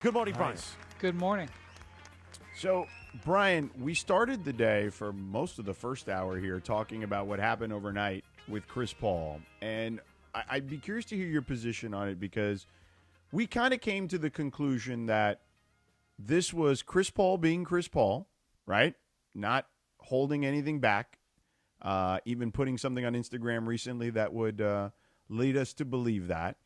Good morning, Brian. Good morning. So, Brian, we started the day for most of the first hour here talking about what happened overnight with Chris Paul. And I'd be curious to hear your position on it because we kind of came to the conclusion that this was Chris Paul being Chris Paul, right? Not holding anything back, even putting something on Instagram recently that would lead us to believe that.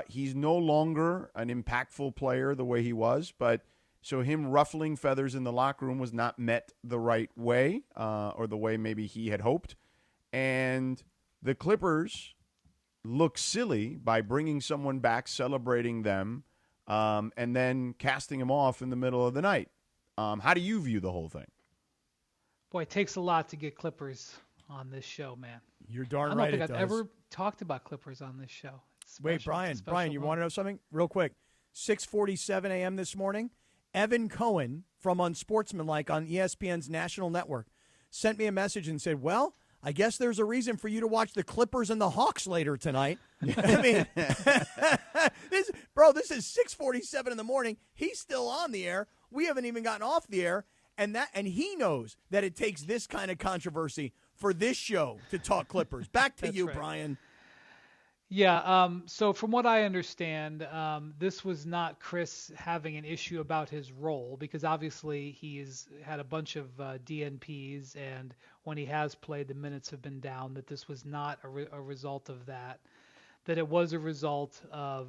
He's no longer an impactful player the way he was, but so him ruffling feathers in the locker room was not met the right way or the way maybe he had hoped. And the Clippers look silly by bringing someone back, celebrating them, and then casting him off in the middle of the night. How do you view the whole thing? Boy, it takes a lot to get Clippers on this show, man. You're darn right. right. I don't think I've does. ever talked about Clippers on this show. Wait, Brian, you want to know something real quick? 6:47 a.m. this morning, Evan Cohen from Unsportsmanlike on ESPN's national network sent me a message and said, well, I guess there's a reason for you to watch the Clippers and the Hawks later tonight. I mean, this is 6:47 in the morning. He's still on the air. We haven't even gotten off the air. And he knows that it takes this kind of controversy for this show to talk Clippers. Back to you, right. Brian. Yeah, so from what I understand, this was not Chris having an issue about his role because obviously he's had a bunch of DNPs, and when he has played, the minutes have been down, that this was not a result of that, that it was a result of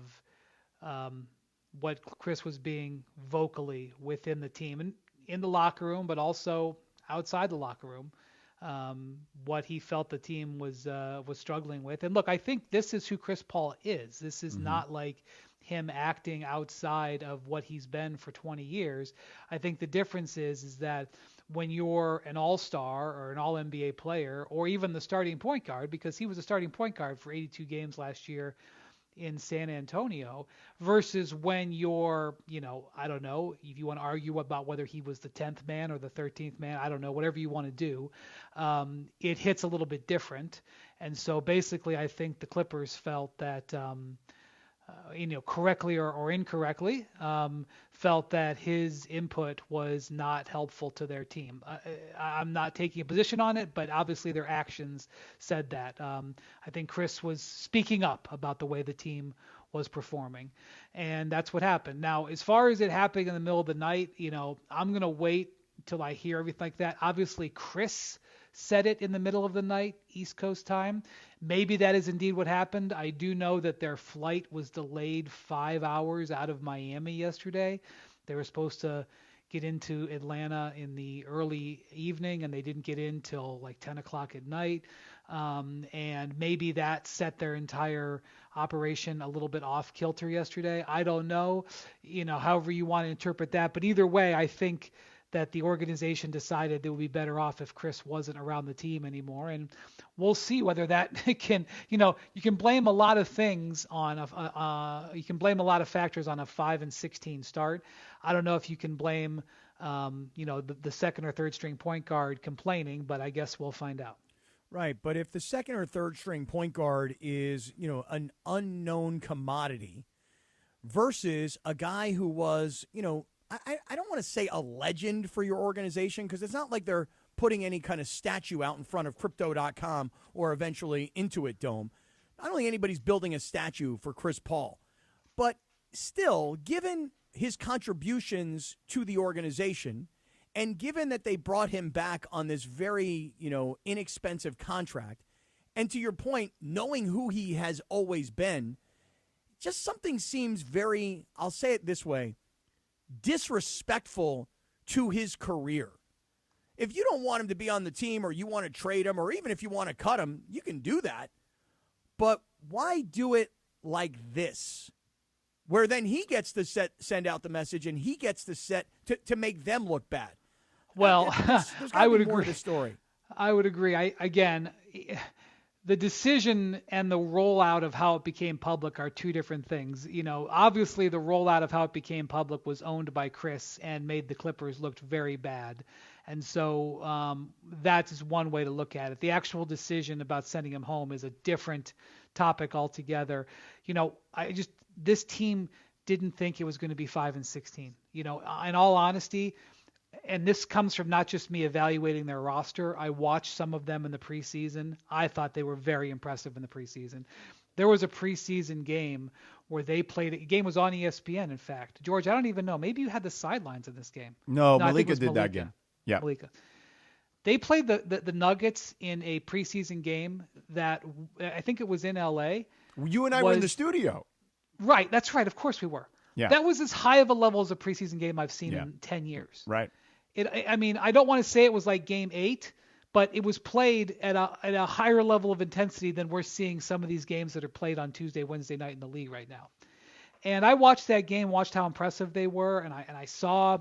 what Chris was being vocally within the team and in the locker room, but also outside the locker room. What he felt the team was struggling with. And look, I think this is who Chris Paul is. This is not like him acting outside of what he's been for 20 years. I think the difference is that when you're an all-star or an all-NBA player or even the starting point guard, because he was a starting point guard for 82 games last year in San Antonio, versus when you're, I don't know, if you want to argue about whether he was the 10th man or the 13th man, I don't know, whatever you want to do, it hits a little bit different. And so basically I think the Clippers felt that, correctly or incorrectly, felt that his input was not helpful to their team. I'm not taking a position on it, but obviously their actions said that. I think Chris was speaking up about the way the team was performing, and that's what happened. Now, as far as it happening in the middle of the night, I'm going to wait until I hear everything like that. Obviously, Chris said it in the middle of the night, East Coast time. Maybe that is indeed what happened. I do know that their flight was delayed 5 hours out of Miami yesterday. They were supposed to get into Atlanta in the early evening, and they didn't get in till like 10 o'clock at night. And maybe that set their entire operation a little bit off kilter yesterday. I don't know, however you want to interpret that. But either way, I think that the organization decided they would be better off if Chris wasn't around the team anymore. And we'll see whether that can, you can blame a lot of things on you can blame a lot of factors on a 5-16 start. I don't know if you can blame, the second or third string point guard complaining, but I guess we'll find out. Right. But if the second or third string point guard is, an unknown commodity versus a guy who was, I don't want to say a legend for your organization because it's not like they're putting any kind of statue out in front of Crypto.com or eventually Intuit Dome. I don't think anybody's building a statue for Chris Paul. But still, given his contributions to the organization and given that they brought him back on this very, inexpensive contract, and to your point, knowing who he has always been, just something seems very, I'll say it this way, disrespectful to his career. If you don't want him to be on the team or you want to trade him or even if you want to cut him, you can do that. But why do it like this? Where then he gets to send out the message and he gets to make them look bad. Well, there's I would be more agree. To the story. I would agree. The decision and the rollout of how it became public are two different things. Obviously the rollout of how it became public was owned by Chris and made the Clippers look very bad. And so that is one way to look at it. The actual decision about sending him home is a different topic altogether. This team didn't think it was going to be 5-16. You know, in all honesty, and this comes from not just me evaluating their roster. I watched some of them in the preseason. I thought they were very impressive in the preseason. There was a preseason game where they played. A game was on ESPN, in fact. George, I don't even know. Maybe you had the sidelines in this game. No, Malika did that game. Yeah. Malika. They played the Nuggets in a preseason game that I think it was in L.A. You and I were in the studio. Right. That's right. Of course we were. Yeah. That was as high of a level as a preseason game I've seen in 10 years. Right. I mean, I don't want to say it was like game 8, but it was played at a higher level of intensity than we're seeing some of these games that are played on Tuesday, Wednesday night in the league right now. And I watched that game, watched how impressive they were, and I saw,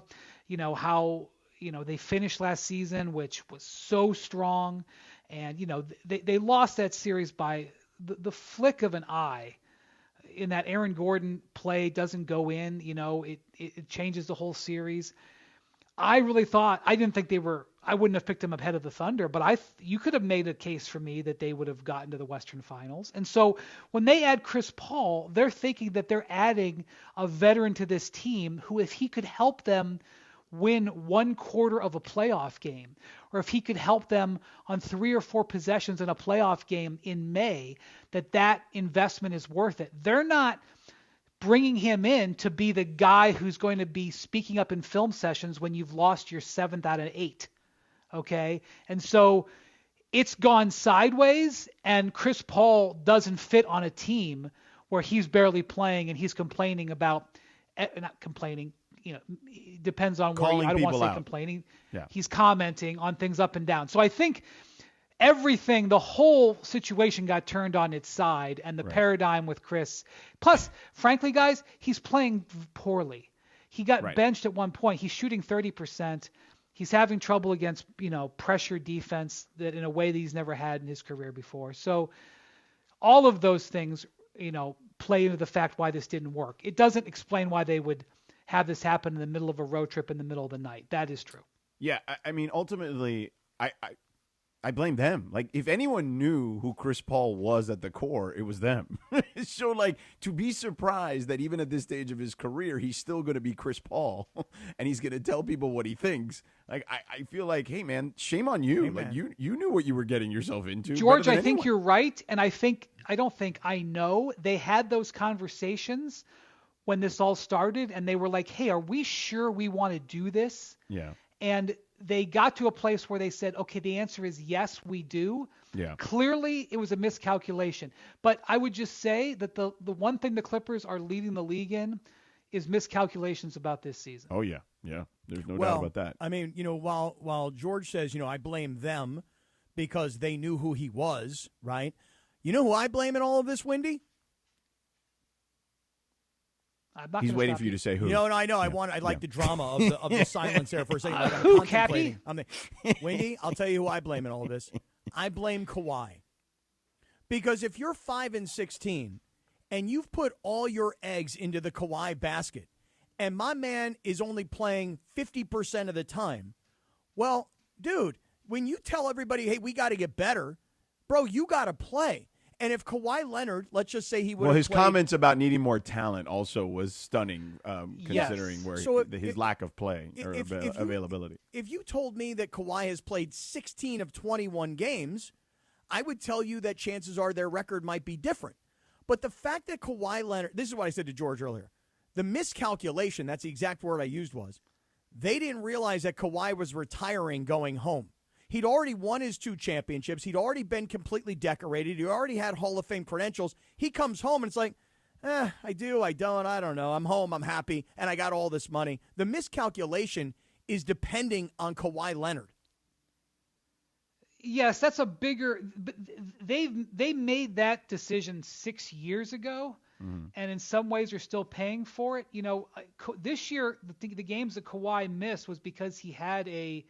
you know, how, you know, they finished last season, which was so strong. And, you know, they lost that series by the flick of an eye. In that Aaron Gordon play doesn't go in, you know, it changes the whole series. I really thought, I didn't think I wouldn't have picked them ahead of the Thunder, but you could have made a case for me that they would have gotten to the Western Finals. And so when they add Chris Paul, they're thinking that they're adding a veteran to this team who, if he could help them win 1/4 of a playoff game, or if he could help them on 3 or 4 possessions in a playoff game in May, that investment is worth it. They're not bringing him in to be the guy who's going to be speaking up in film sessions when you've lost your 7th out of 8. Okay. And so it's gone sideways, and Chris Paul doesn't fit on a team where he's barely playing and he's complaining about, not complaining, you know, it depends on where I don't want to say complaining. Yeah. He's commenting on things up and down. So I think the whole situation got turned on its side, and the paradigm with Chris. Plus, frankly, guys, he's playing poorly. He got benched at one point. He's shooting 30%. He's having trouble against, you know, pressure defense that in a way that he's never had in his career before. So all of those things, you know, play into the fact why this didn't work. It doesn't explain why they would have this happen in the middle of a road trip in the middle of the night. That is true. Yeah, I mean, ultimately, I blame them. Like, if anyone knew who Chris Paul was at the core, it was them. So, like, to be surprised that even at this stage of his career, he's still going to be Chris Paul and he's going to tell people what he thinks. Like, I feel like, hey, man, shame on you. Hey, like, you knew what you were getting yourself into. George, I think you're right. And I know they had those conversations when this all started, and they were like, hey, are we sure we want to do this? Yeah. And they got to a place where they said, okay, the answer is yes, we do. Yeah. Clearly, it was a miscalculation. But I would just say that the one thing the Clippers are leading the league in is miscalculations about this season. Oh, yeah. Yeah. There's no doubt about that. I mean, you know, while George says, you know, I blame them because they knew who he was, right? You know who I blame in all of this, Windy? He's waiting for you to say who. No, I know. Yeah. I like the drama of the silence there for a second. Like who, Cappy? Windy, I'll tell you who I blame in all of this. I blame Kawhi. Because if you're 5-16 and you've put all your eggs into the Kawhi basket, and my man is only playing 50% of the time, well, dude, when you tell everybody, hey, we got to get better, bro, you got to play. And if Kawhi Leonard, let's just say he would. Well, his comments about needing more talent also was stunning, considering his lack of play or availability. If you told me that Kawhi has played 16 of 21 games, I would tell you that chances are their record might be different. But the fact that Kawhi Leonard, this is what I said to George earlier, the miscalculation, that's the exact word I used, was they didn't realize that Kawhi was retiring going home. He'd already won his 2 championships. He'd already been completely decorated. He already had Hall of Fame credentials. He comes home and it's like, I do, I don't, I don't know. I'm home, I'm happy, and I got all this money. The miscalculation is depending on Kawhi Leonard. Yes, that's a bigger. They made that decision 6 years ago, and in some ways are still paying for it. You know, this year the games that Kawhi missed was because he had a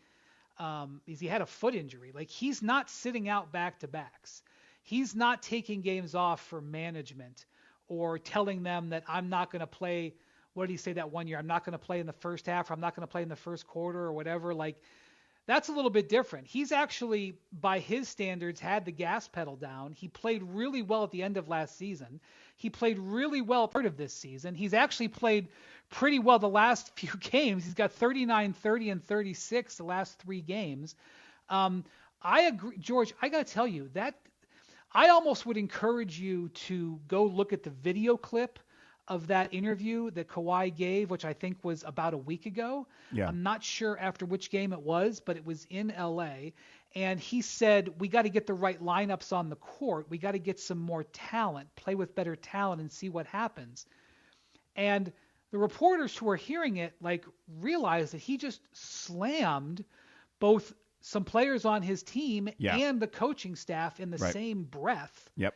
foot injury. Like, he's not sitting out back-to-backs. He's not taking games off for management or telling them that I'm not going to play. What did he say that one year? I'm not going to play in the first half, or I'm not going to play in the first quarter, or whatever. Like, That's a little bit different. He's actually, by his standards, had the gas pedal down. He played really well at the end of last season. He played really well part of this season. He's actually played pretty well the last few games. He's got 39, 30, and 36 the last 3 games. I agree, George. I got to tell you that I almost would encourage you to go look at the video clip of that interview that Kawhi gave, which I think was about a week ago. Yeah. I'm not sure after which game it was, but it was in LA. And he said, we got to get the right lineups on the court. We got to get some more talent, play with better talent and see what happens. And the reporters who are hearing it, realize that he just slammed both some players on his team and the coaching staff in the same breath. Yep.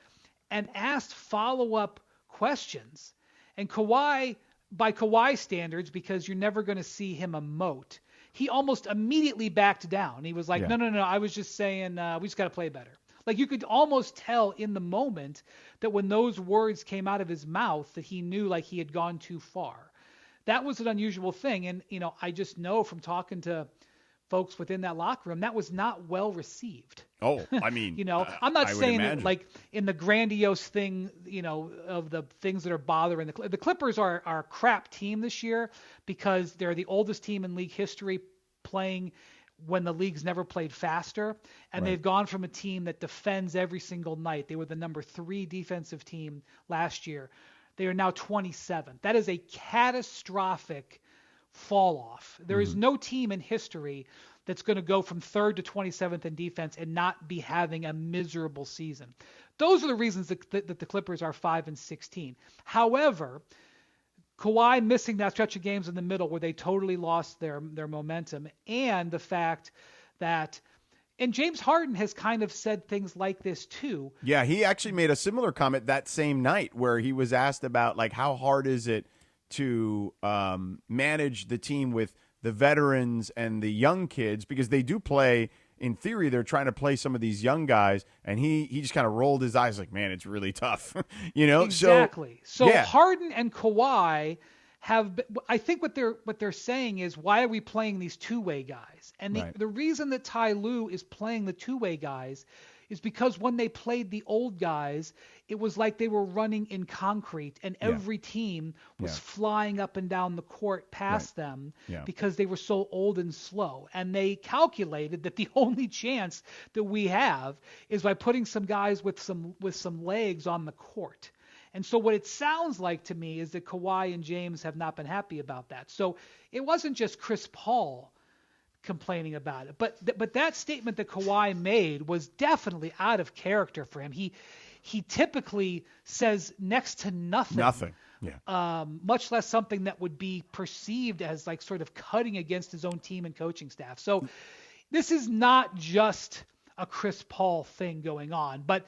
And asked follow-up questions. And Kawhi, by Kawhi standards, because you're never going to see him emote, he almost immediately backed down. He was like, no, I was just saying we just got to play better. You could almost tell in the moment that when those words came out of his mouth that he knew he had gone too far. That was an unusual thing. And, I just know from talking to folks within that locker room, that was not well received. Oh, I mean, I'm not saying that in the grandiose thing, of the things that are bothering the Clippers are a crap team this year because they're the oldest team in league history playing when the league's never played faster. And they've gone from a team that defends every single night. They were the number 3 defensive team last year. They are now 27th. That is a catastrophic fall off. There is no team in history that's going to go from 3rd to 27th in defense and not be having a miserable season. Those are the reasons that the Clippers are 5-16. However, Kawhi missing that stretch of games in the middle where they totally lost their momentum, and the fact that, and James Harden has kind of said things like this too. Yeah, he actually made a similar comment that same night where he was asked about how hard is it to manage the team with the veterans and the young kids, because they do play, in theory, they're trying to play some of these young guys, and he just kind of rolled his eyes man, it's really tough. Exactly. So yeah. Harden and Kawhi have, I think what they're saying is, why are we playing these two-way guys? And the reason that Ty Lue is playing the two-way guys is because when they played the old guys, it was like they were running in concrete, and every team was flying up and down the court past them because they were so old and slow. And they calculated that the only chance that we have is by putting some guys with some legs on the court. And so what it sounds like to me is that Kawhi and James have not been happy about that. So it wasn't just Chris Paul complaining about it, but that statement that Kawhi made was definitely out of character for him. He typically says next to nothing. Much less something that would be perceived as sort of cutting against his own team and coaching staff. So this is not just a Chris Paul thing going on, but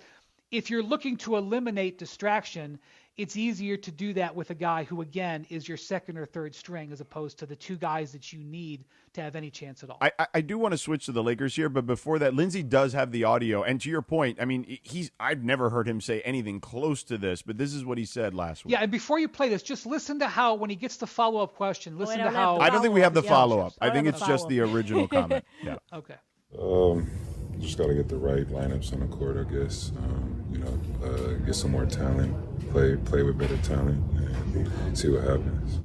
if you're looking to eliminate distraction, it's easier to do that with a guy who, again, is your second or third string, as opposed to the two guys that you need to have any chance at all. I do want to switch to the Lakers here, but before that, Lindsey does have the audio. And to your point, I mean, I've never heard him say anything close to this, but this is what he said last week. Yeah, and before you play this, just listen to how, when he gets the follow-up question, listen to how... I don't think we have the follow-up. I think it's just the original comment. Yeah. Okay. Just got to get the right lineups on the court, I guess. Get some more talent, play with better talent, and see what happens.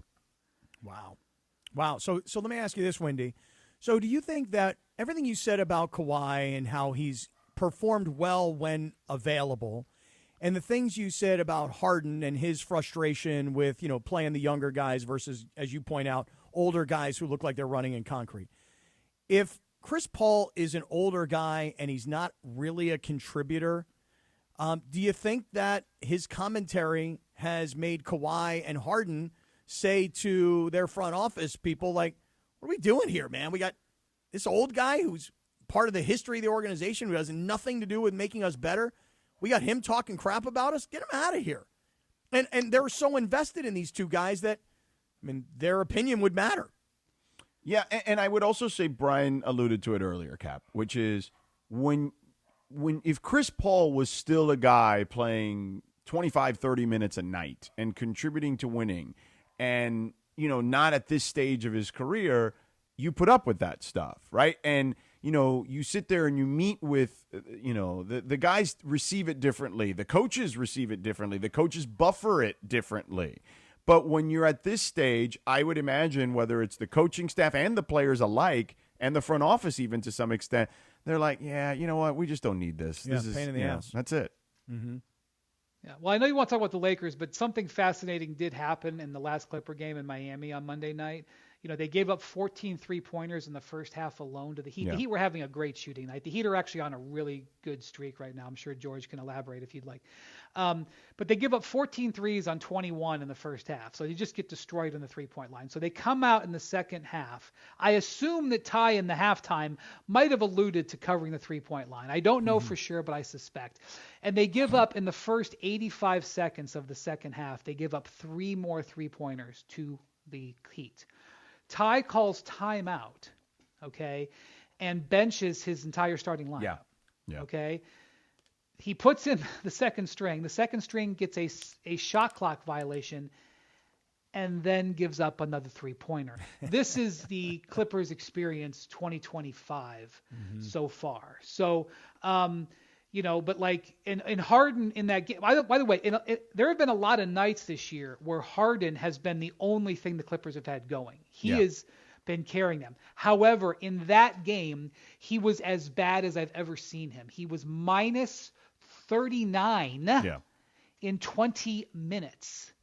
Wow. So let me ask you this, Wendy. So do you think that everything you said about Kawhi and how he's performed well when available, and the things you said about Harden and his frustration with, playing the younger guys versus, as you point out, older guys who look like they're running in concrete, if Chris Paul is an older guy and he's not really a contributor, do you think that his commentary has made Kawhi and Harden say to their front office people, what are we doing here, man? We got this old guy who's part of the history of the organization who has nothing to do with making us better. We got him talking crap about us. Get him out of here. And they're so invested in these two guys that, their opinion would matter. Yeah, and I would also say, Brian alluded to it earlier, Cap, which is if Chris Paul was still a guy playing 25, 30 minutes a night and contributing to winning and, not at this stage of his career, you put up with that stuff, right? And you sit there and you meet with, the guys receive it differently. The coaches receive it differently. The coaches buffer it differently. But when you're at this stage, I would imagine whether it's the coaching staff and the players alike and the front office even to some extent, they're like, yeah, you know what? We just don't need this. Yeah, this is pain in the ass. That's it. Mm-hmm. Yeah. Well, I know you want to talk about the Lakers, but something fascinating did happen in the last Clipper game in Miami on Monday night. They gave up 14 3-pointers in the first half alone to the Heat. Yeah. The Heat were having a great shooting night. The Heat are actually on a really good streak right now. I'm sure George can elaborate if you'd like. But they give up 14 threes on 21 in the first half. So you just get destroyed on the 3-point line. So they come out in the second half. I assume that Ty in the halftime might have alluded to covering the 3-point line. I don't know for sure, but I suspect. And they give up in the first 85 seconds of the second half, they give up 3 more 3-pointers to the Heat. Ty calls timeout, okay, and benches his entire starting lineup. Yeah. Okay. He puts in the second string. The second string gets a shot clock violation and then gives up another 3-pointer. This is the Clippers experience 2025 so far. So, but like in Harden in that game, by the way, there have been a lot of nights this year where Harden has been the only thing the Clippers have had going. He has been carrying them. However, in that game, he was as bad as I've ever seen him. He was minus 39 in 20 minutes.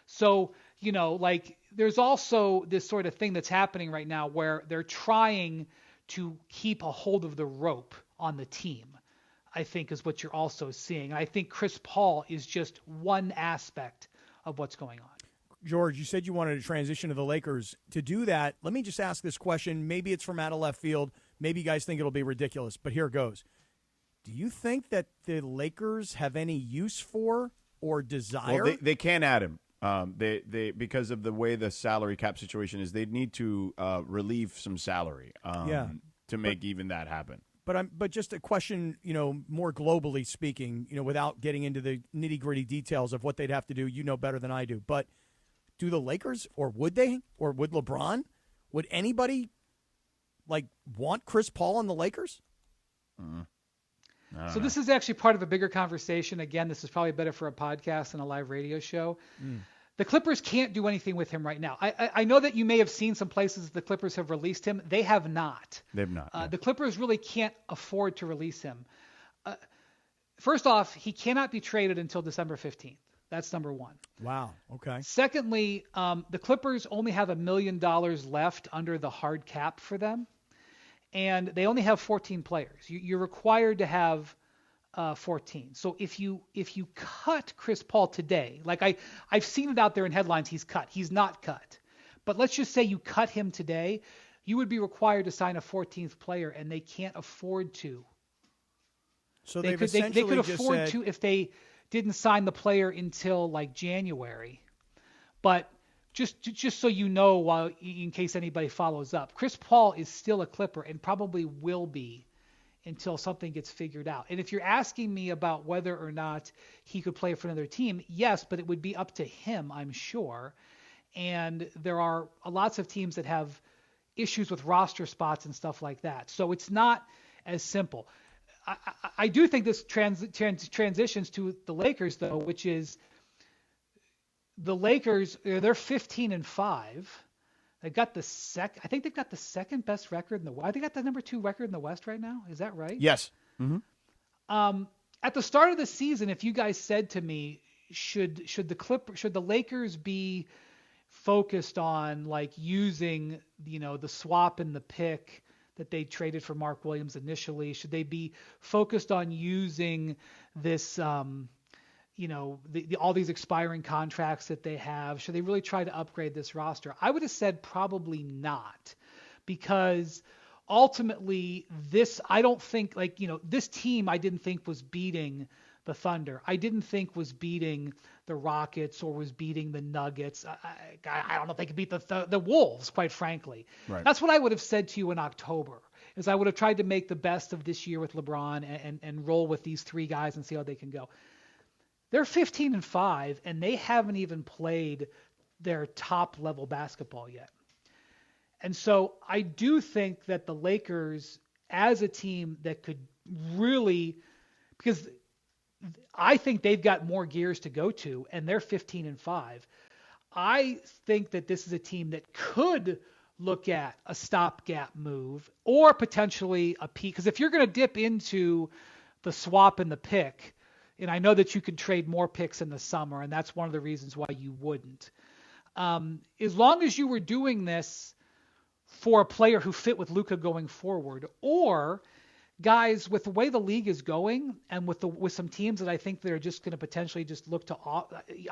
So, there's also this sort of thing that's happening right now where they're trying to keep a hold of the rope on the team, I think is what you're also seeing. I think Chris Paul is just one aspect of what's going on. George, you said you wanted to transition to the Lakers. To do that, let me just ask this question. Maybe it's from out of left field. Maybe you guys think it'll be ridiculous, but here it goes. Do you think that the Lakers have any use for or desire? Well, they can't add him. They because of the way the salary cap situation is, they'd need to relieve some salary to make even that happen. But just a question, more globally speaking, without getting into the nitty-gritty details of what they'd have to do, better than I do. But do the Lakers, or would they, or would LeBron, would anybody want Chris Paul on the Lakers? So this is actually part of a bigger conversation. Again, this is probably better for a podcast than a live radio show. The Clippers can't do anything with him right now. I know that you may have seen some places the Clippers have released him. They have not. They've not. The Clippers really can't afford to release him. First off, he cannot be traded until December 15th. That's number one. Wow. Okay. Secondly, the Clippers only have $1 million left under the hard cap for them, and they only have 14 players. You're required to have 14. So if you cut Chris Paul today, I've seen it out there in headlines, he's cut. He's not cut. But let's just say you cut him today, you would be required to sign a 14th player, and they can't afford to. So they could afford to if they didn't sign the player until January. But just so you know, in case anybody follows up, Chris Paul is still a Clipper and probably will be until something gets figured out. And if you're asking me about whether or not he could play for another team, yes, but it would be up to him, I'm sure. And there are lots of teams that have issues with roster spots and stuff like that. So it's not as simple. I do think this transitions to the Lakers, though, which is the Lakers, they're 15-5. I think they've got the second best record in the West. I think they got the number 2 record in the West right now. Is that right? Yes. Mm-hmm. At the start of the season, if you guys said to me, should the Lakers be focused on using the swap and the pick that they traded for Mark Williams initially? Should they be focused on using this all these expiring contracts that they have? Should they really try to upgrade this roster? I would have said probably not, because ultimately I don't think this team I didn't think was beating the Thunder. I didn't think was beating the Rockets or was beating the Nuggets. I don't know if they could beat the Wolves, quite frankly. Right. That's what I would have said to you in October, is I would have tried to make the best of this year with LeBron and roll with these 3 guys and see how they can go. They're 15-5, and they haven't even played their top level basketball yet. And so I do think that the Lakers, as a team that could really, because I think they've got more gears to go to, and they're 15-5. I think that this is a team that could look at a stopgap move or potentially a peak. Because if you're going to dip into the swap and the pick, and I know that you can trade more picks in the summer, and that's one of the reasons why you wouldn't. As long as you were doing this for a player who fit with Luka going forward, or guys, with the way the league is going and with some teams that I think they're just going to potentially just look to,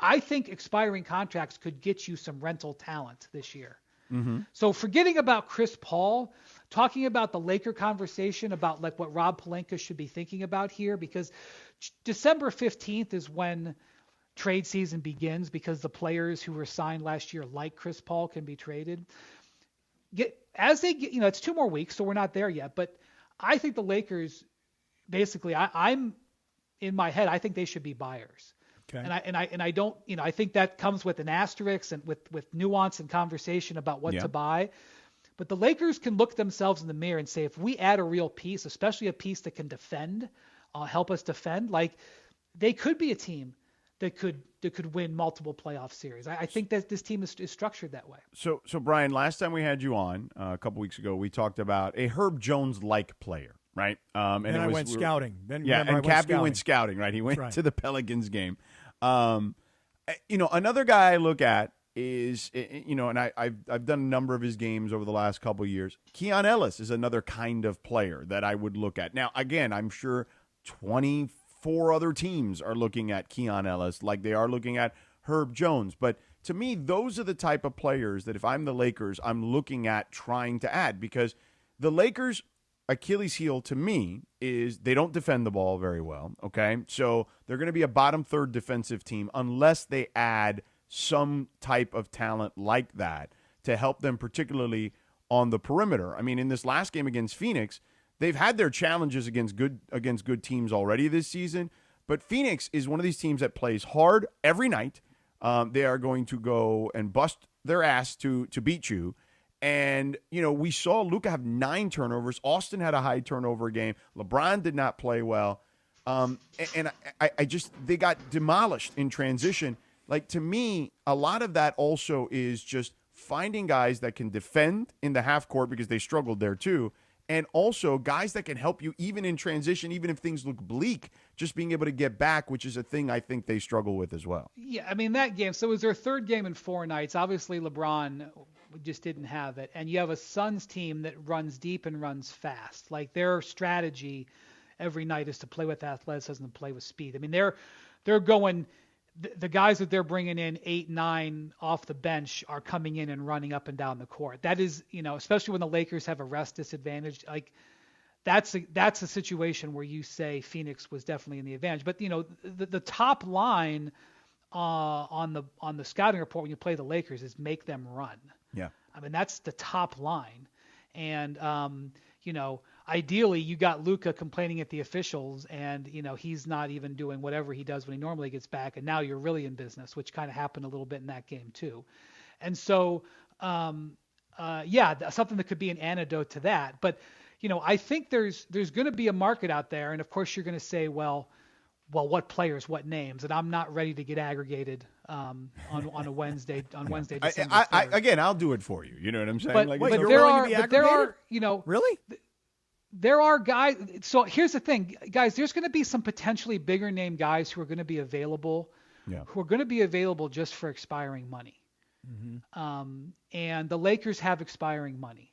I think expiring contracts could get you some rental talent this year. Mm-hmm. So forgetting about Chris Paul, talking about the Laker conversation about like what Rob Pelinka should be thinking about here, because December 15th is when trade season begins, because the players who were signed last year, like Chris Paul, can be traded. It's 2 more weeks, so we're not there yet, but I think the Lakers, basically, I'm in my head, I think they should be buyers. Okay. And I don't, I think that comes with an asterisk and with nuance and conversation about what to buy. But the Lakers can look themselves in the mirror and say, if we add a real piece, especially a piece that can defend, help us defend, like they could be a team that could win multiple playoff series. I think that this team is structured that way. So Brian, last time we had you on a couple weeks ago, we talked about a Herb Jones-like player, right? And I went scouting. And Cappy went scouting, right? He went to the Pelicans game. Another guy I look at is, and I've done a number of his games over the last couple of years. Keon Ellis is another kind of player that I would look at. Now, again, I'm sure 24 other teams are looking at Keon Ellis like they are looking at Herb Jones. But to me, those are the type of players that if I'm the Lakers, I'm looking at trying to add, because the Lakers' Achilles heel to me is they don't defend the ball very well. Okay. So they're going to be a bottom third defensive team unless they add some type of talent like that to help them, particularly on the perimeter. I mean, in this last game against Phoenix, they've had their challenges against good teams already this season, but Phoenix is one of these teams that plays hard every night. They are going to go and bust their ass to beat you. And, we saw Luka have 9 turnovers. Austin had a high turnover game. LeBron did not play well. They got demolished in transition. Like, to me, a lot of that also is just finding guys that can defend in the half court, because they struggled there too. And also guys that can help you even in transition, even if things look bleak, just being able to get back, which is a thing I think they struggle with as well. Yeah, I mean, that game, so it was their 3rd game in 4 nights. Obviously, LeBron just didn't have it. And you have a Suns team that runs deep and runs fast. Like, their strategy every night is to play with athleticism and play with speed. I mean, they're going – the guys that they're bringing in 8-9 off the bench are coming in and running up and down the court. That is, especially when the Lakers have a rest disadvantage, like that's a situation where you say Phoenix was definitely in the advantage. But the top line on the scouting report when you play the Lakers is make them run. Yeah, I mean that's the top line, and ideally you got Luka complaining at the officials, and he's not even doing whatever he does when he normally gets back, and now you're really in business, which kind of happened a little bit in that game too. And so something that could be an antidote to that. But I think there's going to be a market out there, and of course you're going to say, well, what players, what names? And I'm not ready to get aggregated on a Wednesday December 3rd. Again, I'll do it for you. You know what I'm saying? But there are really. There are guys. So here's the thing, guys. There's going to be some potentially bigger name guys who are going to be available, who are going to be available just for expiring money. Mm-hmm. And the Lakers have expiring money,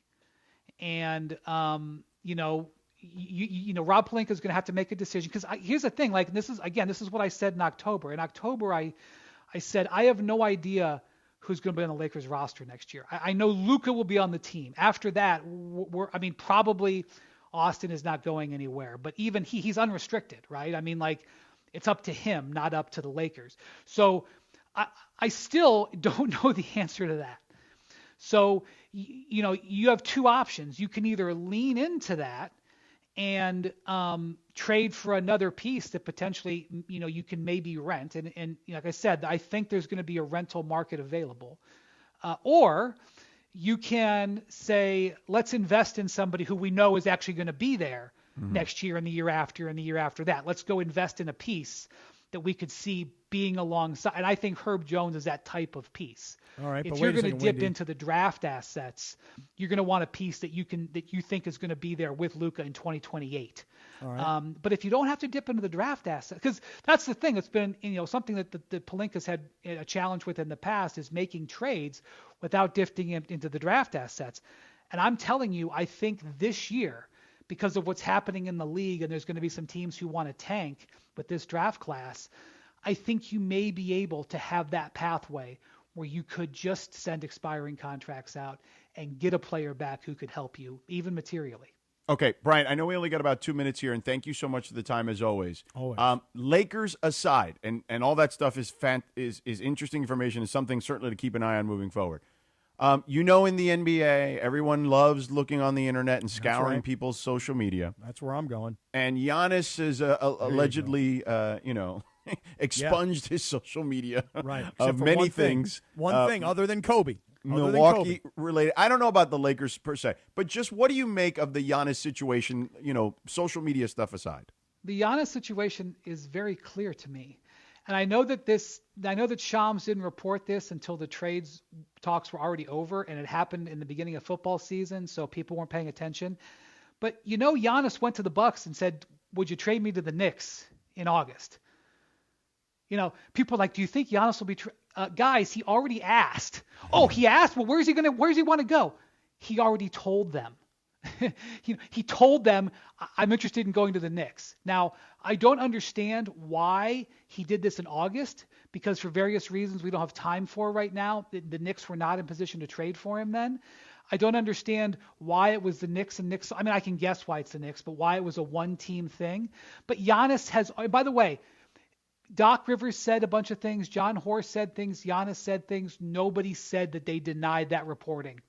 and Rob Pelinka is going to have to make a decision, because here's the thing. Like, this is what I said in October. In October, I said I have no idea who's going to be on the Lakers roster next year. I know Luka will be on the team. After that, probably Austin is not going anywhere, but even he's unrestricted, right? I mean, like, it's up to him, not up to the Lakers. So I still don't know the answer to that. So, you have 2 options. You can either lean into that and trade for another piece that potentially, you can maybe rent. And like I said, I think there's going to be a rental market available. Or you can say, let's invest in somebody who we know is actually going to be there next year and the year after and the year after that. Let's go invest in a piece that we could see being alongside. And I think Herb Jones is that type of piece. All right, if but you're wait a going to second, dip Wendy. into the draft assets, you're going to want a piece that you think is going to be there with Luka in 2028. All right. But if you don't have to dip into the draft asset, because that's the thing, it's been something that the Pelinka's had a challenge with in the past is making trades without dipping into the draft assets. And I'm telling you, I think this year, because of what's happening in the league, and there's going to be some teams who want to tank with this draft class, I think you may be able to have that pathway where you could just send expiring contracts out and get a player back who could help you, even materially. Okay, Brian, I know we only got about 2 minutes here, and thank you so much for the time as always. Always. Lakers aside, and all that stuff is interesting information, is something certainly to keep an eye on moving forward. In the NBA, everyone loves looking on the internet and scouring right. people's social media. That's where I'm going. And Giannis is allegedly, expunged his social media Right. Except of for many one things. One thing other than Kobe. Milwaukee related. I don't know about the Lakers per se, but just what do you make of the Giannis situation, social media stuff aside? The Giannis situation is very clear to me. And I know that Shams didn't report this until the trades talks were already over, and it happened in the beginning of football season, so people weren't paying attention. But Giannis went to the Bucks and said, "Would you trade me to the Knicks in August?" People are like, "Do you think Giannis will be?" Guys, he already asked. Oh, he asked. Well, where's he want to go? He already told them. He told them, "I'm interested in going to the Knicks." Now, I don't understand why he did this in August, because for various reasons we don't have time for right now. The Knicks were not in position to trade for him then. I don't understand why it was the Knicks and Knicks. I mean, I can guess why it's the Knicks, but why it was a one-team thing. But Giannis has, by the way, Doc Rivers said a bunch of things. John Horst said things. Giannis said things. Nobody said that they denied that reporting,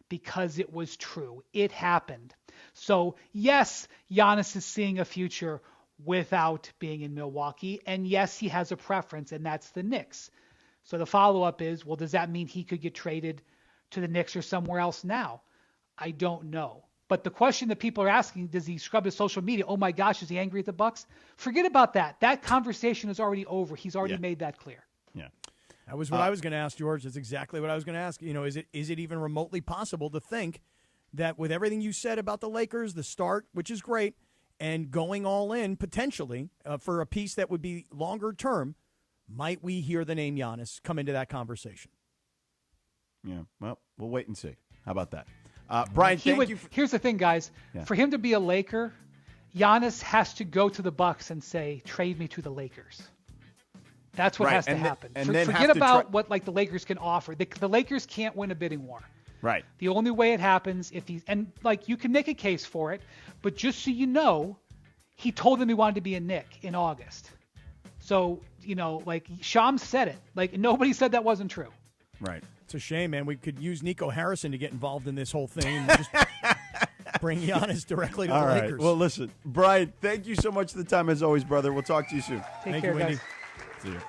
because it was true. It happened. So, yes, Giannis is seeing a future without being in Milwaukee. And yes, he has a preference, and that's the Knicks. So the follow-up is, well, does that mean he could get traded to the Knicks or somewhere else now? I don't know. But the question that people are asking, does he scrub his social media? Oh, my gosh, is he angry at the Bucks? Forget about that. That conversation is already over. He's already made that clear. Yeah. That was what I was going to ask, George. That's exactly what I was going to ask. Is it even remotely possible to think that with everything you said about the Lakers, the start, which is great, and going all in potentially for a piece that would be longer term, might we hear the name Giannis come into that conversation? Yeah, well, we'll wait and see. How about that? Brian, thank you. Here's the thing, guys. Yeah. For him to be a Laker, Giannis has to go to the Bucks and say, "Trade me to the Lakers." That's what has to happen. Forget about what the Lakers can offer. The Lakers can't win a bidding war. Right. The only way it happens you can make a case for it, but just so you know, he told them he wanted to be a Knick in August. So, Shams said it. Nobody said that wasn't true. Right. It's a shame, man. We could use Nico Harrison to get involved in this whole thing and just bring Giannis directly to the Lakers. Well, listen, Brian, thank you so much for the time as always, brother. We'll talk to you soon. Take care, guys. See you.